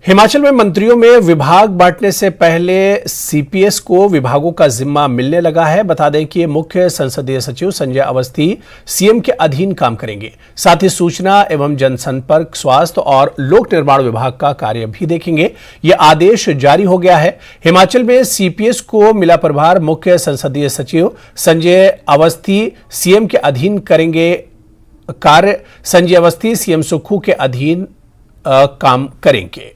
हिमाचल में मंत्रियों में विभाग बांटने से पहले सीपीएस को विभागों का जिम्मा मिलने लगा है। बता दें कि मुख्य संसदीय सचिव संजय अवस्थी सीएम के अधीन काम करेंगे। साथ ही सूचना एवं जनसंपर्क, स्वास्थ्य और लोक निर्माण विभाग का कार्य भी देखेंगे। यह आदेश जारी हो गया है। हिमाचल में सीपीएस को मिला प्रभार। मुख्य संसदीय सचिव संजय अवस्थी सीएम के अधीन करेंगे कार्य। संजय अवस्थी सीएम सुक्खू के अधीन काम करेंगे।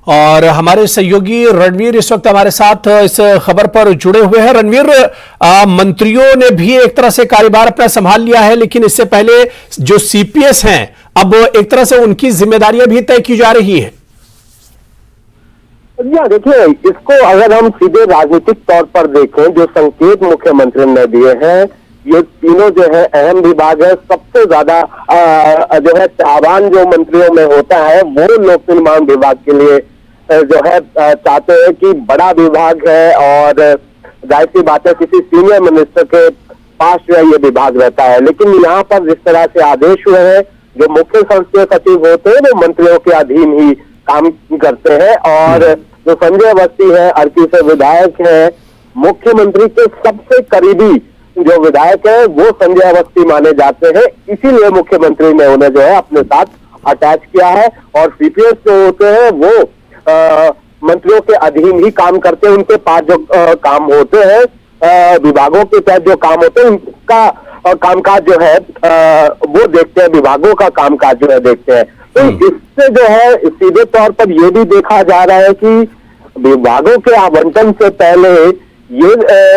और हमारे सहयोगी रणवीर इस वक्त हमारे साथ इस खबर पर जुड़े हुए हैं। रणवीर, मंत्रियों ने भी एक तरह से कार्यभार अपना संभाल लिया है, लेकिन इससे पहले जो सीपीएस हैं अब एक तरह से उनकी जिम्मेदारियां भी तय की जा रही हैं। देखिए, इसको अगर हम सीधे राजनीतिक तौर पर देखें, जो संकेत मुख्यमंत्री ने दिए हैं, ये तीनों जो है अहम विभाग है। सबसे ज्यादा जो है चाहवान जो मंत्रियों में होता है वो लोक निर्माण विभाग के लिए जो है चाहते हैं कि बड़ा विभाग है, और जाहिर सी बात है किसी सीनियर मिनिस्टर के पास जो है ये विभाग रहता है। लेकिन यहाँ पर जिस तरह से आदेश हुए हैं, जो मुख्य संसदीय सचिव होते हैं वो मंत्रियों के अधीन ही काम करते हैं, और जो संजय अवस्थी है, अर्की से विधायक है, मुख्यमंत्री के सबसे करीबी जो विधायक है वो संजय अवस्थी माने जाते हैं। इसीलिए मुख्यमंत्री ने उन्हें जो है अपने साथ अटैच किया है, और सीपीएस जो होते हैं वो मंत्रियों के अधीन ही काम करते हैं। उनके पास जो काम होते हैं, विभागों के तहत जो काम होते हैं, उनका कामकाज जो है वो देखते हैं, विभागों का कामकाज जो है देखते हैं। तो इससे जो है सीधे तौर पर यह भी देखा जा रहा है कि विभागों के आवंटन से पहले ये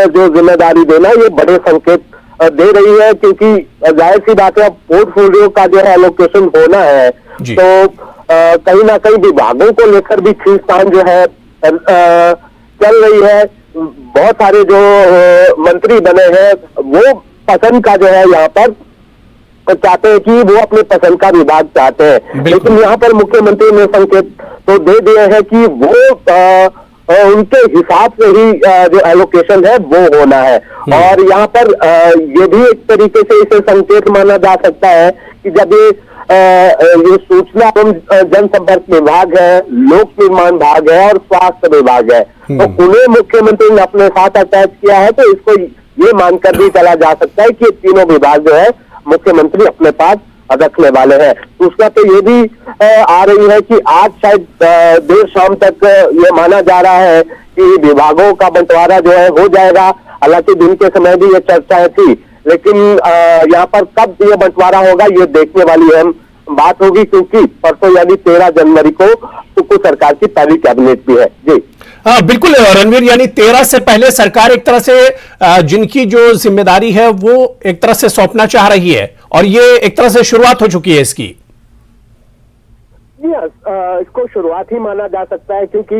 जो जिम्मेदारी देना, ये बड़े संकेत दे रही है, क्योंकि जाहिर सी बात है पोर्टफोलियो का जो है एलोकेशन होना है, तो कहीं ना कहीं विभागों को लेकर भी खींचतान जो है चल रही है। बहुत सारे जो मंत्री बने हैं वो पसंद का जो है यहाँ पर चाहते हैं कि वो अपने पसंद का विभाग चाहते हैं, लेकिन यहाँ पर मुख्यमंत्री ने संकेत तो दे दिए हैं कि वो उनके हिसाब से ही जो एलोकेशन है वो होना है। और यहाँ पर ये भी एक तरीके से इसे संकेत माना जा सकता है कि जब ये सूचना एवं जनसंपर्क विभाग है, लोक निर्माण विभाग है और स्वास्थ्य विभाग है, तो उन्हें मुख्यमंत्री ने अपने साथ अटैच किया है, तो इसको ये मानकर भी चला जा सकता है कि ये तीनों विभाग जो है मुख्यमंत्री अपने पास रखने वाले हैं। दूसरा तो ये भी आ रही है कि आज शायद देर शाम तक ये माना जा रहा है कि विभागों का बंटवारा जो है हो जाएगा। हालांकि दिन के समय भी ये चर्चाएं थी, लेकिन यहाँ पर कब ये बंटवारा होगा ये देखने वाली अहम बात होगी, क्योंकि परसों यानी 13 जनवरी को सुक्खू सरकार की पहली कैबिनेट भी है। जी हाँ, बिल्कुल रणवीर, यानी 13 से पहले सरकार एक तरह से जिनकी जो जिम्मेदारी है वो एक तरह से सौंपना चाह रही है, और ये एक तरह से शुरुआत हो चुकी है इसकी। इसको शुरुआत ही माना जा सकता है, क्योंकि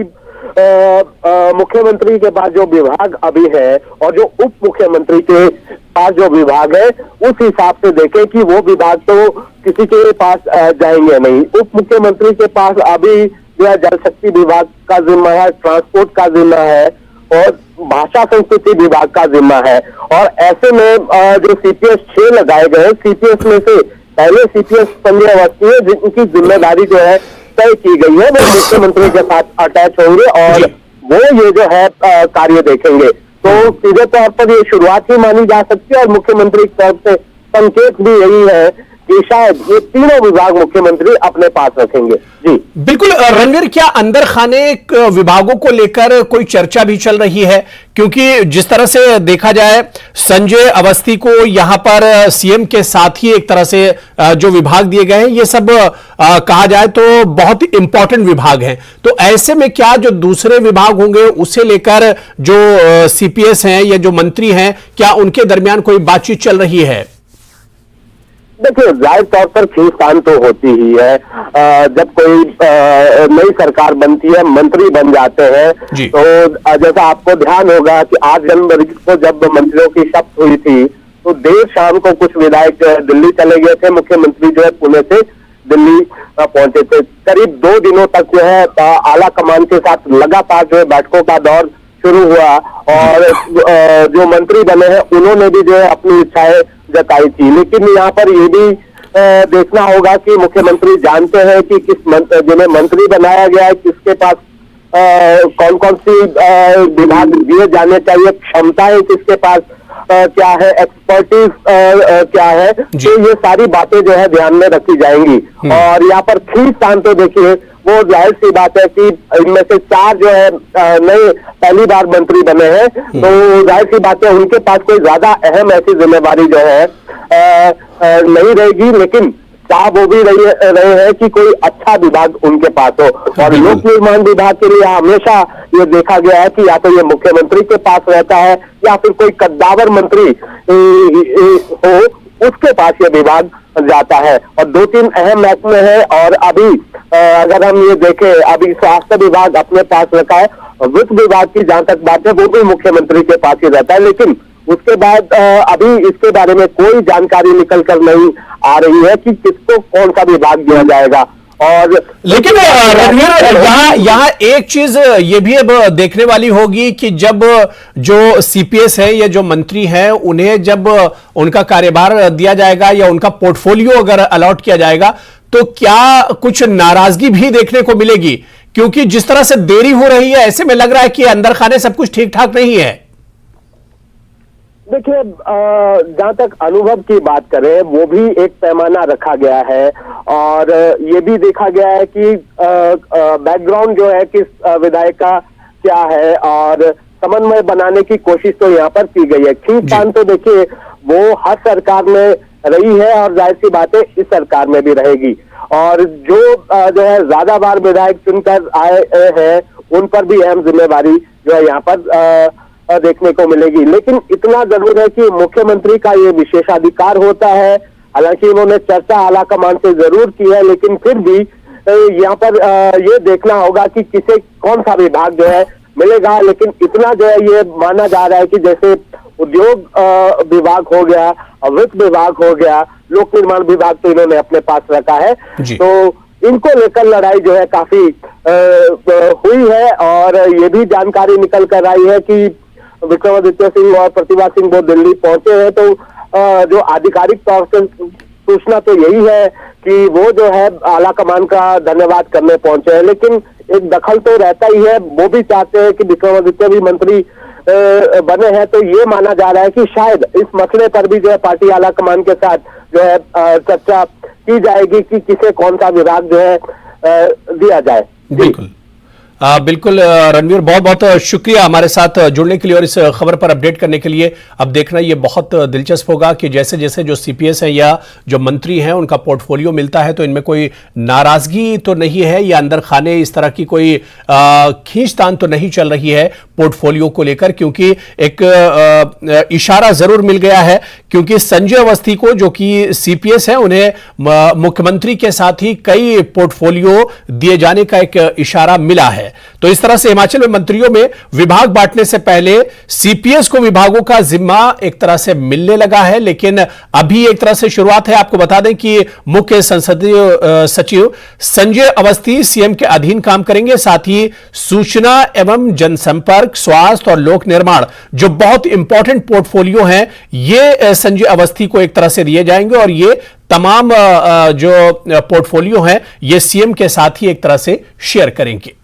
मुख्यमंत्री के पास जो विभाग अभी है और जो उप मुख्यमंत्री के पास जो विभाग है, उस हिसाब से देखें कि वो विभाग तो किसी के पास जाएंगे नहीं। उप मुख्यमंत्री के पास अभी जल शक्ति विभाग का जिम्मा है, ट्रांसपोर्ट का जिम्मा है और भाषा संस्कृति विभाग का जिम्मा है। और ऐसे में जो सीपीएस 6 लगाए गए, सीपीएस में से पहले सीपीएस संजय अवस्थी है जिनकी जिम्मेदारी जो है तय की गई है, वो मुख्यमंत्री के साथ अटैच होंगे और वो ये जो है कार्य देखेंगे। तो सीधे तौर पर ये शुरुआत ही मानी जा सकती है, और मुख्यमंत्री की तरफ से संकेत भी यही है कि शायद ये तीनों विभाग मुख्यमंत्री अपने पास रखेंगे। जी बिल्कुल रणवीर, क्या अंदर खाने विभागों को लेकर कोई चर्चा भी चल रही है? क्योंकि जिस तरह से देखा जाए संजय अवस्थी को यहां पर सीएम के साथ ही एक तरह से जो विभाग दिए गए हैं, ये सब कहा जाए तो बहुत इंपॉर्टेंट विभाग हैं। तो ऐसे में क्या जो दूसरे विभाग होंगे उसे लेकर जो सीपीएस हैं या जो मंत्री हैं, क्या उनके दरमियान कोई बातचीत चल रही है? देखिए, जाहिर तौर पर खींचतान तो होती ही है। जब कोई नई सरकार बनती है, मंत्री बन जाते हैं, तो जैसा आपको ध्यान होगा कि 8 जनवरी को जब मंत्रियों की शपथ हुई थी, तो देर शाम को कुछ विधायक दिल्ली चले गए थे। मुख्यमंत्री जो है पुणे से दिल्ली पहुंचे थे। करीब 2 दिनों तक जो है आला कमान के साथ लगातार जो है बैठकों का दौर शुरू हुआ और जो मंत्री बने हैं उन्होंने भी जो है अपनी इच्छाएं जताई थी, लेकिन यहाँ पर ये भी देखना होगा कि मुख्यमंत्री जानते हैं कि जिन्हें मंत्री बनाया गया है किसके पास कौन कौन सी विभाग दिए जाने चाहिए, क्षमताएं किसके पास क्या है, एक्सपर्टीज क्या है, तो ये सारी बातें जो है ध्यान में रखी जाएंगी। और यहाँ पर खींचतान तो देखिए वो जाहिर सी बात है कि इनमें से 4 जो है नए पहली बार मंत्री बने हैं, तो जाहिर सी बात है उनके पास कोई ज्यादा अहम ऐसी जिम्मेदारी जो है नहीं रहेगी, लेकिन चाह वो भी रहे हैं कि कोई अच्छा विभाग उनके पास हो। और लोक निर्माण विभाग के लिए हमेशा ये देखा गया है कि या तो ये मुख्यमंत्री के पास रहता है या फिर कोई कद्दावर मंत्री हो उसके पास ये विभाग जाता है। और 2-3 अहम महकमे हैं और अभी अगर हम ये देखें, अभी स्वास्थ्य विभाग अपने पास रखा है, वित्त विभाग की जहां तक बात है वो भी मुख्यमंत्री के पास ही रहता है, लेकिन उसके बाद अभी इसके बारे में कोई जानकारी निकल कर नहीं आ रही है कि किसको कौन सा विभाग दिया जाएगा। और लेकिन रणवीर, यहाँ एक चीज ये भी अब देखने वाली होगी कि जब जो सीपीएस है या जो मंत्री हैं उन्हें जब उनका कार्यभार दिया जाएगा या उनका पोर्टफोलियो अगर अलॉट किया जाएगा तो क्या कुछ नाराजगी भी देखने को मिलेगी? क्योंकि जिस तरह से देरी हो रही है ऐसे में लग रहा है कि अंदर खाने सब कुछ ठीक ठाक नहीं है। देखिए, जहां तक अनुभव की बात करें वो भी एक पैमाना रखा गया है और ये भी देखा गया है कि बैकग्राउंड जो है किस विधायक का क्या है और समन्वय बनाने की कोशिश तो यहाँ पर की गई है। खींचतान तो देखिए वो हर सरकार में रही है और जाहिर सी बात है इस सरकार में भी रहेगी। और जो है ज्यादा बार विधायक चुनकर आए हैं उन पर भी अहम जिम्मेवारी जो है यहाँ पर देखने को मिलेगी। लेकिन इतना जरूर है कि मुख्यमंत्री का ये विशेषाधिकार होता है, हालांकि उन्होंने चर्चा आलाकमान से जरूर की है, लेकिन फिर भी यहाँ पर ये देखना होगा कि किसे कौन सा विभाग जो है मिलेगा। लेकिन इतना जो है ये माना जा रहा है कि जैसे उद्योग विभाग हो गया, वित्त विभाग हो गया, लोक निर्माण विभाग तो इन्होंने अपने पास रखा है, तो इनको लेकर लड़ाई जो है काफी हुई है। और ये भी जानकारी निकल कर आई है कि विक्रमादित्य सिंह और प्रतिभा सिंह वो दिल्ली पहुंचे हैं, तो जो आधिकारिक तौर से सूचना तो यही है कि वो जो है आला कमान का धन्यवाद करने पहुंचे हैं, लेकिन एक दखल तो रहता ही है। वो भी चाहते हैं कि विक्रमादित्य भी मंत्री बने हैं, तो ये माना जा रहा है कि शायद इस मसले पर भी जो है पार्टी आला कमान के साथ जो है चर्चा की जाएगी कि किसे कौन सा विभाग जो है दिया जाए। बिल्कुल बिल्कुल रणवीर, बहुत बहुत शुक्रिया हमारे साथ जुड़ने के लिए और इस खबर पर अपडेट करने के लिए। अब देखना ये बहुत दिलचस्प होगा कि जैसे जैसे जो सीपीएस हैं या जो मंत्री हैं उनका पोर्टफोलियो मिलता है तो इनमें कोई नाराजगी तो नहीं है या अंदर खाने इस तरह की कोई खींचतान तो नहीं चल रही है पोर्टफोलियो को लेकर, क्योंकि एक इशारा जरूर मिल गया है। क्योंकि संजय अवस्थी को जो कि सीपीएस है उन्हें मुख्यमंत्री के साथ ही कई पोर्टफोलियो दिए जाने का एक इशारा मिला है। तो इस तरह से हिमाचल में मंत्रियों में विभाग बांटने से पहले सीपीएस को विभागों का जिम्मा एक तरह से मिलने लगा है, लेकिन अभी एक तरह से शुरुआत है। आपको बता दें कि मुख्य संसदीय सचिव संजय अवस्थी सीएम के अधीन काम करेंगे, साथ ही सूचना एवं जनसंपर्क, स्वास्थ्य और लोक निर्माण जो बहुत इंपॉर्टेंट पोर्टफोलियो हैं ये संजय अवस्थी को एक तरह से दिए जाएंगे और ये तमाम जो पोर्टफोलियो हैं ये सीएम के साथ ही एक तरह से शेयर करेंगे।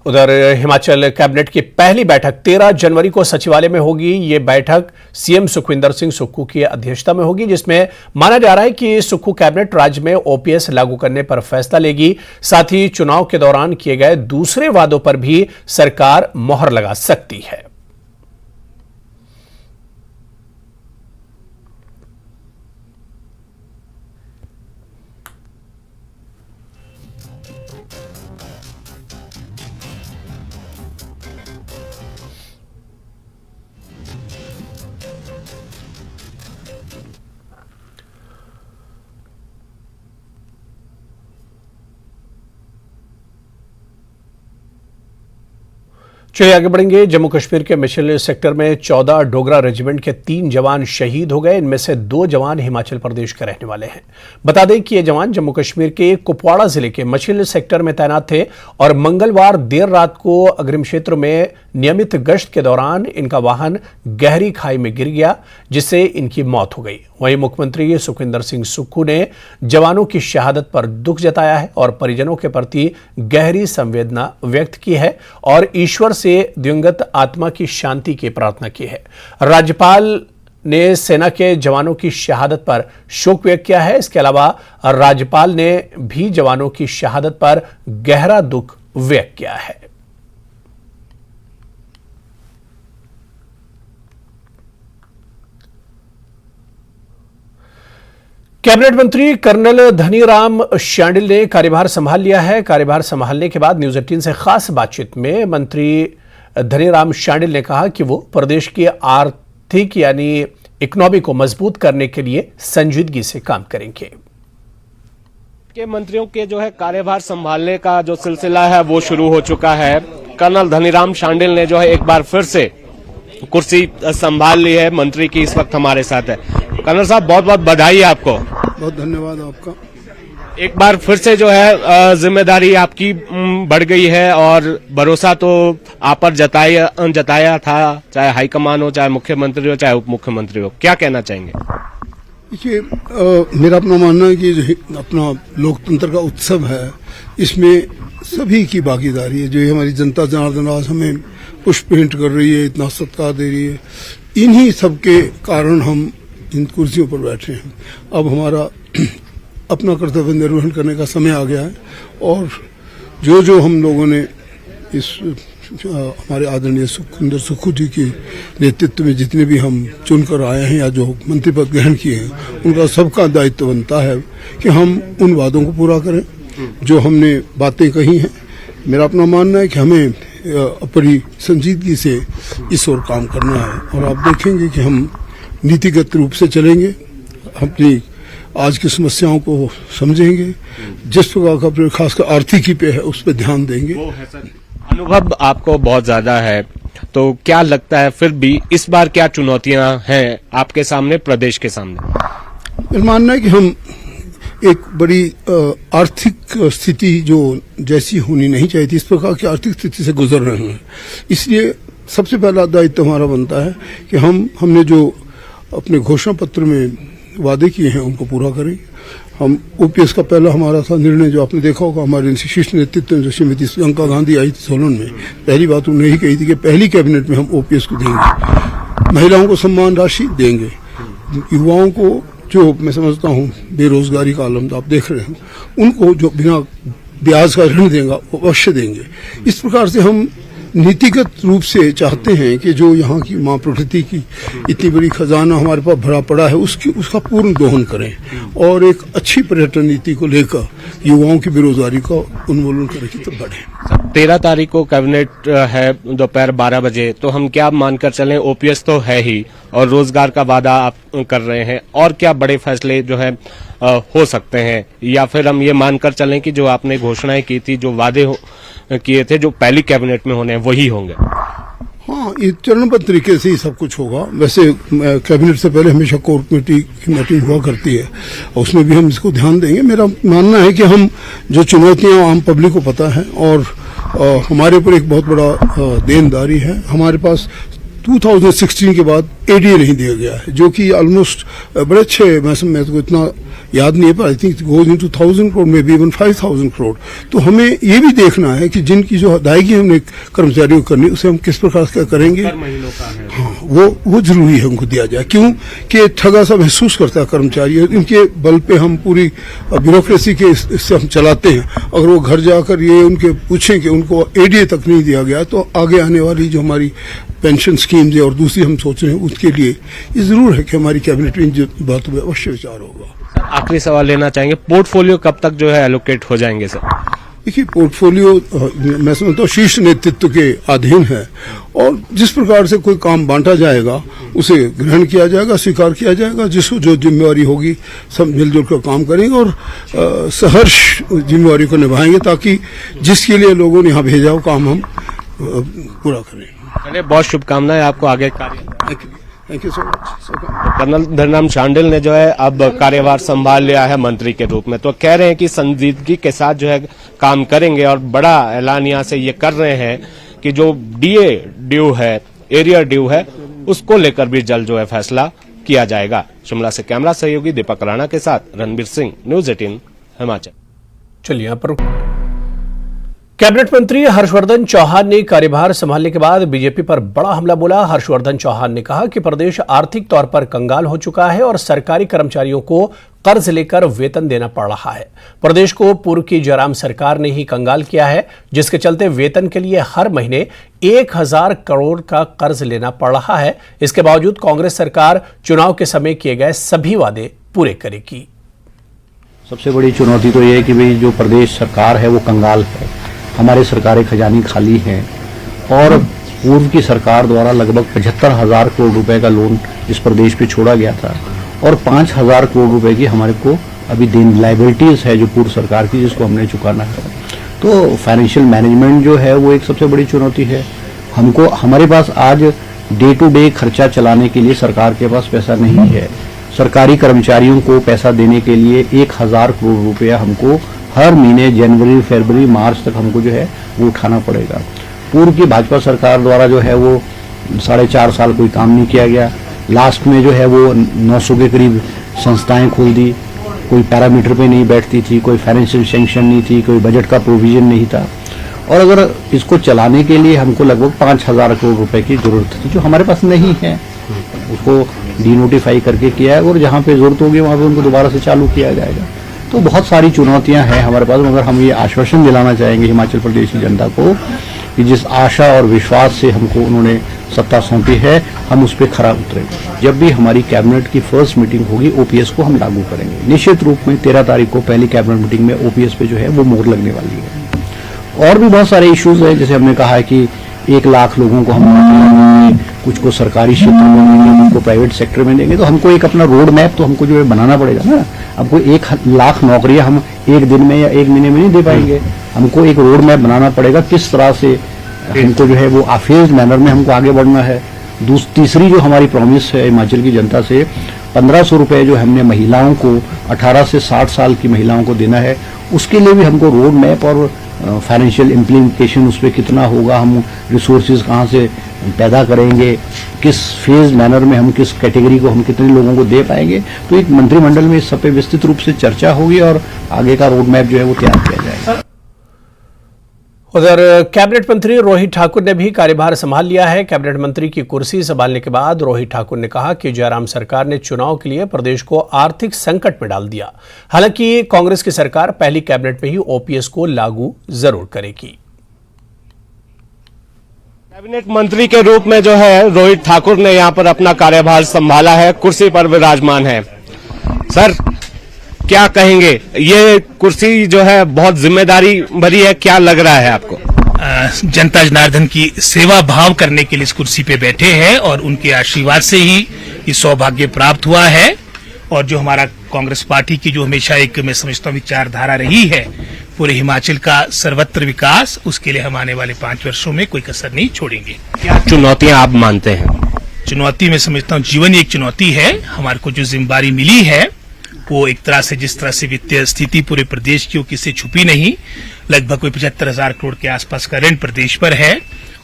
उधर हिमाचल कैबिनेट की पहली बैठक 13 जनवरी को सचिवालय में होगी। यह बैठक सीएम सुखविंदर सिंह सुक्खू की अध्यक्षता में होगी, जिसमें माना जा रहा है कि सुक्खू कैबिनेट राज्य में ओपीएस लागू करने पर फैसला लेगी। साथ ही चुनाव के दौरान किए गए दूसरे वादों पर भी सरकार मोहर लगा सकती है। चलिए आगे बढ़ेंगे। जम्मू कश्मीर के मिशेल सेक्टर में 14 डोगरा रेजिमेंट के 3 जवान शहीद हो गए। इनमें से 2 जवान हिमाचल प्रदेश के रहने वाले हैं। बता दें कि ये जवान जम्मू कश्मीर के कुपवाड़ा जिले के मिशेल सेक्टर में तैनात थे और मंगलवार देर रात को अग्रिम क्षेत्र में नियमित गश्त के दौरान इनका वाहन गहरी खाई में गिर गया, जिससे इनकी मौत हो गई। वहीं मुख्यमंत्री सुखविंदर सिंह सुक्खू ने जवानों की शहादत पर दुख जताया है और परिजनों के प्रति गहरी संवेदना व्यक्त की है और ईश्वर से दिवंगत आत्मा की शांति की प्रार्थना की है। राज्यपाल ने सेना के जवानों की शहादत पर शोक व्यक्त किया है। इसके अलावा राज्यपाल ने भी जवानों की शहादत पर गहरा दुख व्यक्त किया है। कैबिनेट मंत्री कर्नल धनीराम शांडिल ने कार्यभार संभाल लिया है। कार्यभार संभालने के बाद न्यूज 18 से खास बातचीत में मंत्री धनीराम शांडिल ने कहा कि वो प्रदेश की आर्थिक यानी इकोनॉमी को मजबूत करने के लिए संजीदगी से काम करेंगे। के मंत्रियों के जो है कार्यभार संभालने का जो सिलसिला है वो शुरू हो चुका है। कर्नल धनीराम शांडिल ने जो है एक बार फिर से कुर्सी संभाल ली है मंत्री की, इस वक्त हमारे साथ है। कर्नल साहब, बहुत बहुत बधाई है आपको। बहुत धन्यवाद आपका। एक बार फिर से जो है जिम्मेदारी आपकी बढ़ गई है और भरोसा तो आप पर जताया था, चाहे हाईकमान हो, चाहे मुख्यमंत्री हो, चाहे उप मुख्यमंत्री हो। क्या कहना चाहेंगे? देखिए, मेरा अपना मानना है कि जो अपना लोकतंत्र का उत्सव है, इसमें सभी की भागीदारी है। जो हमारी जनता जनार्दन आज हमें पुष्प भेंट कर रही है, इतना सत्कार दे रही है, इन्हीं सबके कारण हम इन कुर्सियों पर बैठे हैं। अब हमारा अपना कर्तव्य निर्वहन करने का समय आ गया है और जो हम लोगों ने इस हमारे आदरणीय सुखविंदर सुक्खू जी के नेतृत्व में जितने भी हम चुनकर आए हैं या जो मंत्री पद ग्रहण किए हैं, उनका सबका दायित्व बनता है कि हम उन वादों को पूरा करें जो हमने बातें कही हैं। मेरा अपना मानना है कि हमें अपनी संजीदगी से इस ओर काम करना है और आप देखेंगे कि हम नीतिगत रूप से चलेंगे, अपनी आज की समस्याओं को समझेंगे, जिस प्रकार का प्रयोग खासकर आर्थिकी पे है उस पर ध्यान देंगे। वो है सर, अनुभव आपको बहुत ज्यादा है, तो क्या लगता है फिर भी इस बार क्या चुनौतियां हैं आपके सामने, प्रदेश के सामने? मेरा मानना है कि हम एक बड़ी आर्थिक स्थिति जो जैसी होनी नहीं चाहिए थी, इस प्रकार की आर्थिक स्थिति से गुजर रहे हैं। इसलिए सबसे पहला दायित्व हमारा बनता है कि हमने जो अपने घोषणा पत्र में वादे किए हैं उनको पूरा करें। हम ओपीएस का पहला हमारा था निर्णय, जो आपने देखा होगा हमारे शीर्ष नेतृत्व में श्रीमती प्रियंका गांधी आई थी सोलन में, पहली बात उन्होंने ही कही थी कि पहली कैबिनेट में हम ओपीएस को देंगे, महिलाओं को सम्मान राशि देंगे, युवाओं को जो मैं समझता हूँ बेरोजगारी का आलम आप देख रहे हैं, उनको जो बिना ब्याज का ऋण देगा वो अवश्य देंगे। इस प्रकार से हम नीतिगत रूप से चाहते हैं कि जो यहाँ की माँ प्रकृति की इतनी बड़ी खजाना हमारे पास भरा पड़ा है उसका पूर्ण दोहन करें और एक अच्छी पर्यटन नीति को लेकर युवाओं की बेरोजगारी का उन्मूलन करने की तरफ बढ़े। 13 तारीख को कैबिनेट है दोपहर 12 बजे, तो हम क्या मानकर चलें? ओपीएस तो है ही और रोजगार का वादा आप कर रहे हैं, और क्या बड़े फैसले जो है हो सकते हैं, या फिर हम ये मानकर चलें कि जो आपने घोषणाएं की थी, जो वादे किए थे, जो पहली कैबिनेट में होने वही होंगे? हाँ, ये चरणबद्ध तरीके से ही सब कुछ होगा। वैसे कैबिनेट से पहले हमेशा कोर कमेटी की मीटिंग हुआ करती है, उसमें भी हम इसको ध्यान देंगे। मेरा मानना है कि हम जो चुनौतियां आम पब्लिक को पता है और हमारे ऊपर एक बहुत बड़ा देनदारी है। हमारे पास 2016 के बाद एडीए नहीं दिया गया है, जो कि ऑलमोस्ट बड़े अच्छे, मैं तो इतना याद नहीं है पर I think goes into 1000 crore में भी इवन 5000 करोड़। तो हमें ये भी देखना है कि जिनकी जो अदायगी हमने कर्मचारियों को करनी उसे हम किस प्रकार से करेंगे। हाँ, वो जरूरी है उनको दिया जाए, क्यों कि ठगा सा महसूस करता है कर्मचारी, इनके बल पे हम पूरी ब्यूरोक्रेसी के इससे हम चलाते हैं। अगर वो घर जाकर ये उनके पूछें कि उनको एडीए तक नहीं दिया गया, तो आगे आने वाली जो हमारी पेंशन स्कीम्स है और दूसरी हम सोच रहे हैं उसके लिए ये जरूर है कि हमारी कैबिनेट में इन बातों पर अवश्य विचार होगा। आखिरी सवाल लेना चाहेंगे, पोर्टफोलियो कब तक जो है एलोकेट हो जाएंगे सर? देखिए, पोर्टफोलियो मैं समझता हूँ शीर्ष नेतृत्व के अधीन है और जिस प्रकार से कोई काम बांटा जाएगा उसे ग्रहण किया जाएगा, स्वीकार किया जाएगा। जिसको जो जिम्मेवारी होगी सब मिलजुल कर काम करेंगे और सहर्ष जिम्मेवारी को निभाएंगे, ताकि जिसके लिए लोगों ने यहाँ भेजा हो काम हम पूरा करें। चलिए, बहुत शुभकामनाएं आपको आगे कार्य। Thank you so much. Colonel Dhaniram Shandil ने जो है अब कार्यभार संभाल लिया है मंत्री के रूप में, तो कह रहे हैं कि संजीदगी के साथ जो है काम करेंगे और बड़ा ऐलान यहाँ से ये कर रहे हैं कि जो डीए ड्यू है, एरिया ड्यू है, उसको लेकर भी जल्द जो है फैसला किया जाएगा। शिमला से कैमरा सहयोगी दीपक राणा के साथ रणबीर सिंह, न्यूज 18 हिमाचल। चलिए यहाँ पर कैबिनेट मंत्री हर्षवर्धन चौहान ने कार्यभार संभालने के बाद बीजेपी पर बड़ा हमला बोला। हर्षवर्धन चौहान ने कहा कि प्रदेश आर्थिक तौर पर कंगाल हो चुका है और सरकारी कर्मचारियों को कर्ज लेकर वेतन देना पड़ रहा है। प्रदेश को पूर्व की जयराम सरकार ने ही कंगाल किया है, जिसके चलते वेतन के लिए हर महीने 1000 करोड़ का कर्ज लेना पड़ रहा है। इसके बावजूद कांग्रेस सरकार चुनाव के समय किए गए सभी वादे पूरे करेगी। सबसे बड़ी चुनौती तो ये है कि भाई जो प्रदेश सरकार है वो कंगाल है, हमारे सरकारी खजाने खाली हैं और पूर्व की सरकार द्वारा लगभग 75,000 करोड़ रुपए का लोन इस प्रदेश पे छोड़ा गया था और 5,000 करोड़ रुपए की हमारे को अभी दिन लाइबिलिटीज है जो पूर्व सरकार की, जिसको हमने चुकाना है। तो फाइनेंशियल मैनेजमेंट जो है वो एक सबसे बड़ी चुनौती है। हमको हमारे पास आज डे टू डे खर्चा चलाने के लिए सरकार के पास पैसा नहीं है। सरकारी कर्मचारियों को पैसा देने के लिए 1000 करोड़ रुपया हमको हर महीने जनवरी, फरवरी, मार्च तक हमको जो है वो उठाना पड़ेगा। पूर्व की भाजपा सरकार द्वारा जो है वो 4.5 साल कोई काम नहीं किया गया। लास्ट में जो है वो 900 के करीब संस्थाएं खोल दी, कोई पैरामीटर पे नहीं बैठती थी, कोई फाइनेंशियल सैंक्शन नहीं थी, कोई बजट का प्रोविजन नहीं था और अगर इसको चलाने के लिए हमको लगभग 5,000 करोड़ रुपए की जरूरत थी, जो हमारे पास नहीं है। उसको डीनोटिफाई करके किया है और जहाँ पे जरूरत होगी वहाँ पे उनको दोबारा से चालू किया जाएगा। तो बहुत सारी चुनौतियां हैं हमारे पास, मगर हम ये आश्वासन दिलाना चाहेंगे हिमाचल प्रदेश की जनता को कि जिस आशा और विश्वास से हमको उन्होंने सत्ता सौंपी है, हम उस पर खरा उतरेंगे। जब भी हमारी कैबिनेट की फर्स्ट मीटिंग होगी, ओपीएस को हम लागू करेंगे। निश्चित रूप में 13 तारीख को पहली कैबिनेट मीटिंग में ओपीएस पे जो है वो मोहर लगने वाली है। और भी बहुत सारे इश्यूज हैं, जैसे हमने कहा है कि 1 लाख लोगों को हम कुछ को सरकारी क्षेत्र में देंगे, कुछ को प्राइवेट सेक्टर में देंगे। तो हमको एक अपना रोड मैप तो हमको जो है बनाना पड़ेगा ना। हमको 1 लाख नौकरियां हम एक दिन में या एक महीने में नहीं दे पाएंगे। हमको एक रोड मैप बनाना पड़ेगा, किस तरह से हमको जो है वो अफेज मैनर में हमको आगे बढ़ना है। तीसरी जो हमारी प्रॉमिस है हिमाचल की जनता से, 1500 रुपए जो हमने महिलाओं को 18 से 60 साल की महिलाओं को देना है, उसके लिए भी हमको रोड मैप और फाइनेंशियल इम्प्लीमेंटेशन उस पर कितना होगा, हम रिसोर्सेज कहाँ से पैदा करेंगे, किस फेज मैनर में हम किस कैटेगरी को हम कितने लोगों को दे पाएंगे। तो एक मंत्रिमंडल में इस सब पे विस्तृत रूप से चर्चा होगी और आगे का रोड मैप जो है वो तैयार किया जाएगा। उधर कैबिनेट मंत्री रोहित ठाकुर ने भी कार्यभार संभाल लिया है। कैबिनेट मंत्री की कुर्सी संभालने के बाद रोहित ठाकुर ने कहा कि जयराम सरकार ने चुनाव के लिए प्रदेश को आर्थिक संकट में डाल दिया। हालांकि कांग्रेस की सरकार पहली कैबिनेट में ही ओपीएस को लागू जरूर करेगी। कैबिनेट मंत्री के रूप में जो है रोहित ठाकुर ने यहाँ पर अपना कार्यभार संभाला है, कुर्सी पर विराजमान है। सर, क्या कहेंगे? ये कुर्सी जो है बहुत जिम्मेदारी भरी है, क्या लग रहा है आपको? जनता जनार्दन की सेवा भाव करने के लिए इस कुर्सी पे बैठे हैं और उनके आशीर्वाद से ही ये सौभाग्य प्राप्त हुआ है। और जो हमारा कांग्रेस पार्टी की जो हमेशा एक मैं समझता हूँ विचारधारा रही है पूरे हिमाचल का सर्वत्र विकास, उसके लिए हम आने वाले 5 वर्षों में कोई कसर नहीं छोड़ेंगे। क्या चुनौतियां आप मानते हैं? चुनौती मैं समझता हूँ जीवन एक चुनौती है। हमारे को जो जिम्मेदारी मिली है वो एक तरह से जिस तरह से वित्तीय स्थिति पूरे प्रदेश की किसी छुपी नहीं, लगभग कोई 75,000 करोड़ के आसपास का ऋण प्रदेश पर है।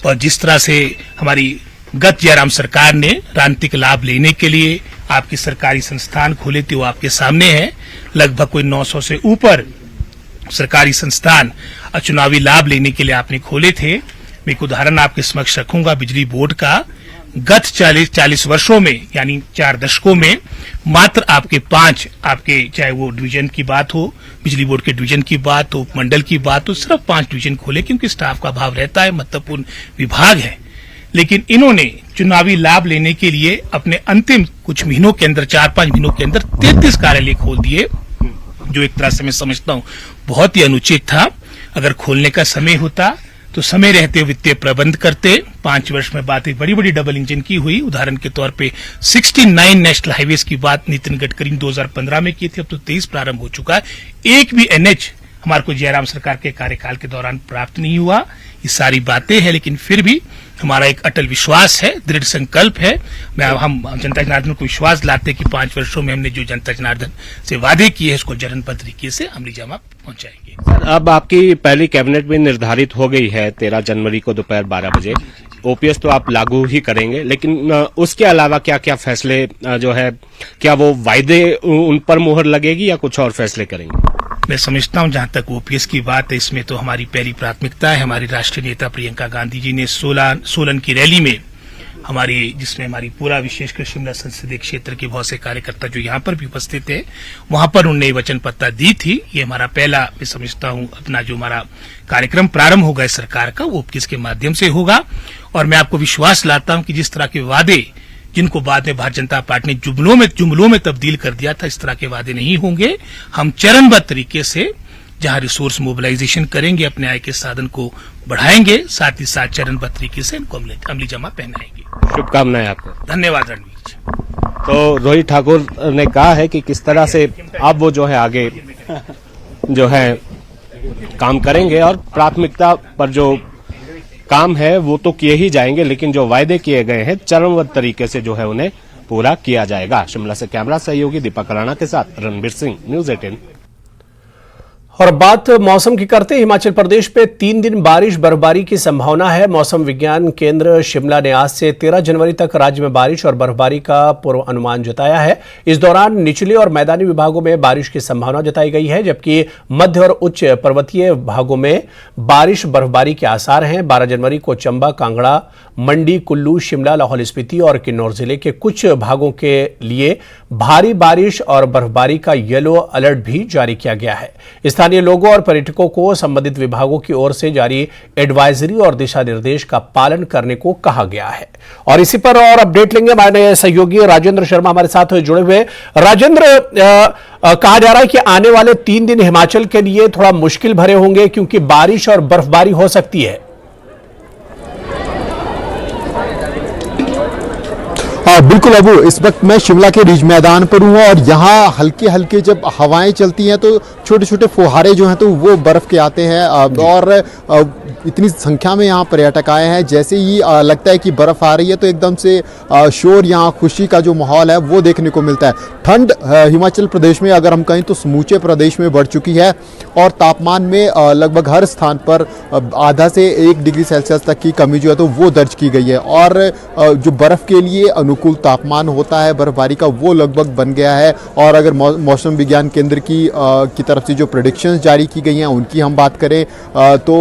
और जिस तरह से हमारी गत जयराम सरकार ने राजनीतिक लाभ लेने के लिए आपके सरकारी संस्थान खोले थे, वो आपके सामने है। लगभग कोई 900 से ऊपर सरकारी संस्थान चुनावी लाभ लेने के लिए आपने खोले थे। मैं एक उदाहरण आपके समक्ष रखूंगा बिजली बोर्ड का। गत 40 वर्षों में यानी 4 दशकों में मात्र आपके 5 आपके चाहे वो डिवीजन की बात हो, बिजली बोर्ड के डिवीजन की बात हो, मंडल की बात हो, सिर्फ 5 डिवीजन खोले, क्योंकि स्टाफ का अभाव रहता है, महत्वपूर्ण विभाग है। लेकिन इन्होंने चुनावी लाभ लेने के लिए अपने अंतिम कुछ महीनों के अंदर 4-5 महीनों के अंदर 33 कार्यालय खोल दिए, जो एक तरह से मैं समझता हूं बहुत ही अनुचित था। अगर खोलने का समय होता तो समय रहते वित्तीय प्रबंध करते। 5 वर्ष में बात एक बड़ी बड़ी डबल इंजन की हुई। उदाहरण के तौर पे 69 नेशनल हाईवेज की बात नितिन गडकरी ने 2015 में की थी, अब तो 23 प्रारंभ हो चुका है। एक भी एनएच हमारे को जयराम सरकार के कार्यकाल के दौरान प्राप्त नहीं हुआ। ये सारी बातें हैं, लेकिन फिर भी हमारा एक अटल विश्वास है, दृढ़ संकल्प है। हम जनता जनार्दन को विश्वास दिलाते कि 5 वर्षों में हमने जो जनता जनार्दन से वादे किए हैं उसको चरणबद्ध तरीके से अमली जामा पहुंचाएंगे। सर, अब आपकी पहली कैबिनेट भी निर्धारित हो गई है 13 जनवरी को दोपहर 12 बजे। ओपीएस तो आप लागू ही करेंगे, लेकिन उसके अलावा क्या क्या फैसले जो है, क्या वो वायदे उन पर मुहर लगेगी या कुछ और फैसले करेंगे? मैं समझता हूं जहां तक ओपीएस की बात है, इसमें तो हमारी पहली प्राथमिकता है। हमारी राष्ट्रीय नेता प्रियंका गांधी जी ने सोलन की रैली में जिसमें हमारी पूरा विशेषकर शिमला संसदीय क्षेत्र के बहुत से कार्यकर्ता जो यहाँ पर भी उपस्थित थे, वहां पर उन्होंने वचन पत्र दी थी। ये हमारा पहला, मैं समझता हूं, अपना जो हमारा कार्यक्रम प्रारंभ होगा इस सरकार का, वो ओपीएस के माध्यम से होगा। और मैं आपको विश्वास लाता हूं कि जिस तरह के वादे जिनको बाद में भारतीय जनता पार्टी ने जुमलों में तब्दील कर दिया था, इस तरह के वादे नहीं होंगे। हम चरणबद्ध तरीके से जहां रिसोर्स मोबिलाइजेशन करेंगे, अपने आय के साधन को बढ़ाएंगे, साथ ही साथ चरणबद्ध तरीके से इनको अमली जामा पहनाएंगे। शुभकामनाएं आपको। धन्यवाद रणवीर जी। तो रोहित ठाकुर ने कहा है कि किस तरह से अब वो जो है आगे जो है काम करेंगे, और प्राथमिकता पर जो काम है वो तो किए ही जाएंगे, लेकिन जो वायदे किए गए हैं चरणबद्ध तरीके से जो है उन्हें पूरा किया जाएगा। शिमला से कैमरा सहयोगी दीपक राणा के साथ रणबीर सिंह, न्यूज़ 18। और बात मौसम की करते हैं। हिमाचल प्रदेश पे 3 दिन बारिश बर्फबारी की संभावना है। मौसम विज्ञान केंद्र शिमला ने आज से 13 जनवरी तक राज्य में बारिश और बर्फबारी का पूर्व अनुमान जताया है। इस दौरान निचले और मैदानी विभागों में बारिश की संभावना जताई गई है, जबकि मध्य और उच्च पर्वतीय भागों में बारिश बर्फबारी के आसार हैं। 12 जनवरी को चंबा, कांगड़ा, मंडी, कुल्लू, शिमला, लाहौल स्पीति और किन्नौर जिले के कुछ भागों के लिए भारी बारिश और बर्फबारी का येलो अलर्ट भी जारी किया गया है। स्थानीय लोगों और पर्यटकों को संबंधित विभागों की ओर से जारी एडवाइजरी और दिशा निर्देश का पालन करने को कहा गया है। और इसी पर और अपडेट लेंगे हमारे सहयोगी राजेंद्र शर्मा हमारे साथ जुड़े हुए। राजेंद्र, कहा जा रहा है कि आने वाले 3 दिन हिमाचल के लिए थोड़ा मुश्किल भरे होंगे क्योंकि बारिश और बर्फबारी हो सकती है। बिल्कुल अबू, इस वक्त मैं शिमला के रिज मैदान पर हूँ और यहाँ हल्के हल्के जब हवाएं चलती हैं तो छोटे छोटे फुहारे जो हैं तो वो बर्फ के आते हैं। और इतनी संख्या में यहाँ पर्यटक आए हैं, जैसे ही लगता है कि बर्फ आ रही है तो एकदम से शोर, यहाँ खुशी का जो माहौल है वो देखने को मिलता है। ठंड हिमाचल प्रदेश में अगर हम कहें तो समूचे प्रदेश में बढ़ चुकी है और तापमान में लगभग हर स्थान पर आधा से 1 डिग्री सेल्सियस तक की कमी जो है तो वो दर्ज की गई है। और जो बर्फ़ के लिए अनुकूल तापमान होता है बर्फबारी का, वो लगभग बन गया है। और अगर मौसम विज्ञान केंद्र की तरफ से जो प्रेडिक्शंस जारी की गई हैं उनकी हम बात करें तो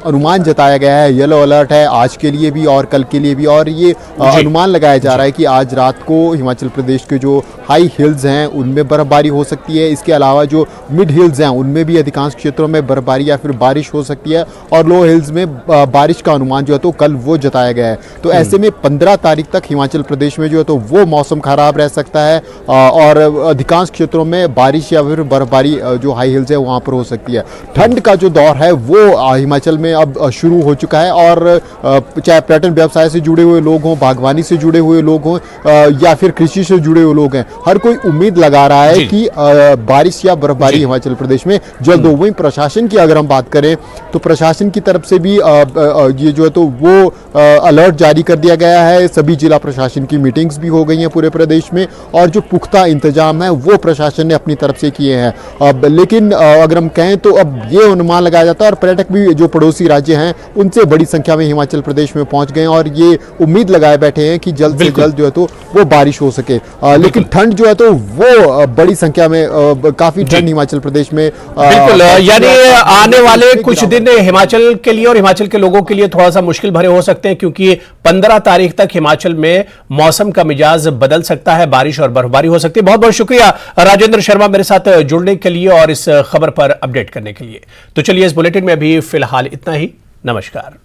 अनुमान जताया गया है, येलो अलर्ट है आज के लिए भी और कल के लिए भी। और ये अनुमान लगाया जा रहा है कि आज रात को हिमाचल प्रदेश के जो हाई हिल्स हैं उनमें बर्फबारी हो सकती है। इसके अलावा जो मिड हिल्स हैं उनमें भी अधिकांश क्षेत्रों में बर्फबारी या फिर बारिश हो सकती है। और लो हिल्स में बारिश का अनुमान जो है तो कल वो जताया गया है। तो ऐसे में 15 तारीख तक हिमाचल प्रदेश में जो है तो वो मौसम खराब रह सकता है और अधिकांश क्षेत्रों में बारिश या फिर बर्फबारी जो हाई हिल्स है वहाँ पर हो सकती है। ठंड का जो दौर है वो हिमाचल में अब शुरू हो चुका है और चाहे पर्यटन व्यवसाय से जुड़े हुए लोग हों, बागवानी से जुड़े हुए लोग हों या फिर कृषि से जुड़े हुए लोग हैं, हर कोई उम्मीद लगा रहा है कि बारिश या बर्फबारी हिमाचल प्रदेश में जल्द हो। वहीं प्रशासन की अगर हम बात करें तो प्रशासन की तरफ से भी ये जो है तो वो अलर्ट जारी कर दिया गया है। सभी जिला प्रशासन की मीटिंग्स भी हो गई हैं पूरे प्रदेश में और जो पुख्ता इंतजाम है वो प्रशासन ने अपनी तरफ से किए हैं। लेकिन अगर हम कहें तो अब ये अनुमान लगाया जाता है और पर्यटक भी जो पड़ोसी राज्य हैं उनसे बड़ी संख्या में हिमाचल प्रदेश में पहुंच गए और ये उम्मीद लगाए बैठे हैं कि जल्द से जल्द जो है तो वो बारिश हो सके। लेकिन ठंड जो है तो वो बड़ी संख्या में काफी ठंड हिमाचल प्रदेश में बिल्कुल, यानी आने वाले कुछ दिन हिमाचल के लिए और हिमाचल के लोगों के लिए थोड़ा सा मुश्किल भरे हो सकते हैं क्योंकि 15 तारीख तक हिमाचल में मौसम का मिजाज बदल सकता है, बारिश और बर्फबारी हो सकती है। बहुत बहुत शुक्रिया राजेंद्र शर्मा मेरे साथ जुड़ने के लिए और इस खबर पर अपडेट करने के लिए। तो चलिए इस बुलेटिन में अभी फिलहाल इतना ही। नमस्कार।